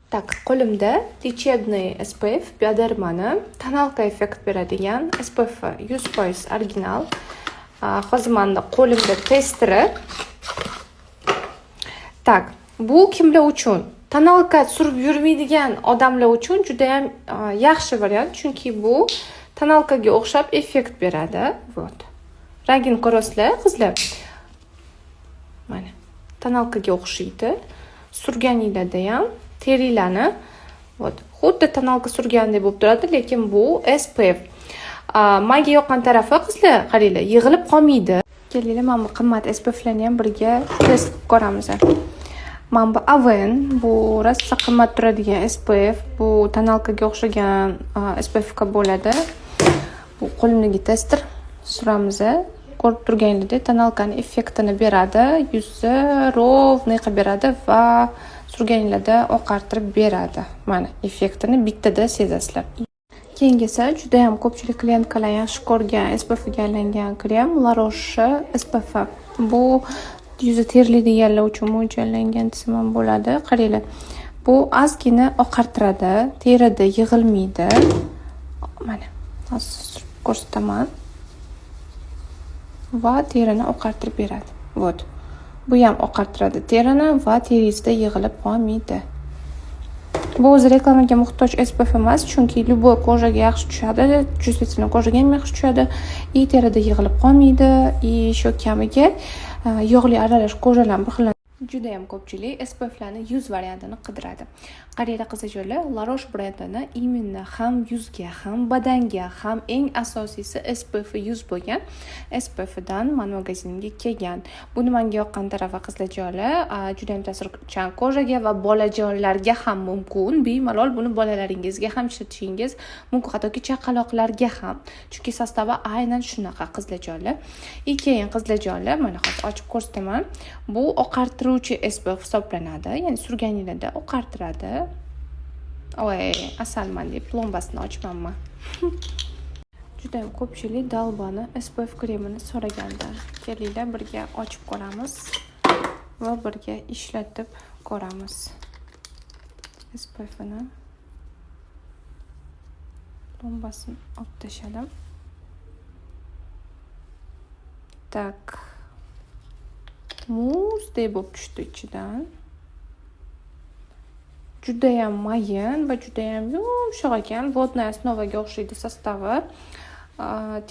Так, qo'limda лечебный SPF biodermani tonalka effekt beradigan SPF 100% original. Hozir menda qo'limda testeri. Tak, bu kimlar uchun? Tonalka surib yurmaydigan odamlar uchun juda ham yaxshi variant, chunki bu tonalkaga o'xshab effekt beradi. Вот. Rangini ko'rasizlar, qizlar. Mana, tonalkaga o'xshaydi. Surganingizda ham teringlarni xuddi tonalka surgandek bo'lib turadi, lekin bu SPF. Menga yoqqan tarafi, qizlar, qaranglar, yig'ilib qolmaydi. Kelinglar, mana bu qimmat SPFlarni ham birga test qilib ko'ramiz. Mana bu Aven, bu rosa qimmat turadigan SPF, bu tonalkaga o'xshagan SPF bo'ladi. Bu qo'limdagi tester, suramiz. Ko'rib turganingizdek, tonalkani effektini beradi, yuzni ровный qilib beradi va surganingizda oqartirib beradi. Mana effektini bittada sezasizlar. Keyingisi juda ham ko'pchilik klientkalar yaxshi ko'rgan SPF ga aylangan krem La Roche SPF. Bu yuzi terlaydiganlar uchun mo'ljallangan desam ham bo'ladi. Qaranglar. Bu ozgina oqartiradi, terida yig'ilmaydi. Mana, hozir ko'rsataman. Va terini oqartirib beradi. Вот. Bu ham oqartiradi terini va teringizda yig'ilib qolmaydi. Bu o'zi reklamaga muhtoj SPF emas, chunki любой ko'jaga yaxshi tushadi, чувствительный ko'jaga ham yaxshi tushadi, и terida yig'ilib qolmaydi, и shu kamiga yog'li aralash ko'jalar bir xil. Juda ham ko'pchilik SPFlarni yuz variantini qidiradi. Qaranglar qizlar, La Roche brendini именно ham yuzga, ham badanga, ham eng asosiysi SPF 100 bo'lgan SPF dan men magazinga kelgan. Buni menga yoqqan tarafi qizlar, juda ham ta'sirchan ko'jaga va bolajonlarga ham mumkin. Bemalol buni bolalaringizga ham ishlatishingiz mumkin, hattoki chaqaloqlarga ham. Chunki sostavi aynan shunaqa qizlar. Keyin qizlar, mana hozir ochib ko'rsataman. Bu oqartiruvchi SPF hisoblanadi, ya'ni surganingizda oqartiradi. Oy, asalman deb plombasini ochmanman. Juda ham ko'pchilik Dalbani SPF kremini so'raganda. Kelinglar birga ochib ko'ramiz va birga ishlatib ko'ramiz. SPFni plombasini olib tashladim. Tak. Muzdek bo'lib tushdi ichidan. Juda ham mayin va juda ham yumshoq ekan. Vodная основаga o'xshaydi sostavi.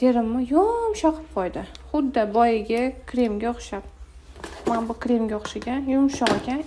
Terimni yumshoq qilib qo'ydi. Xuddi boyagi kremga o'xshab. Mana bu kremga o'xshagan, yumshoq ekan.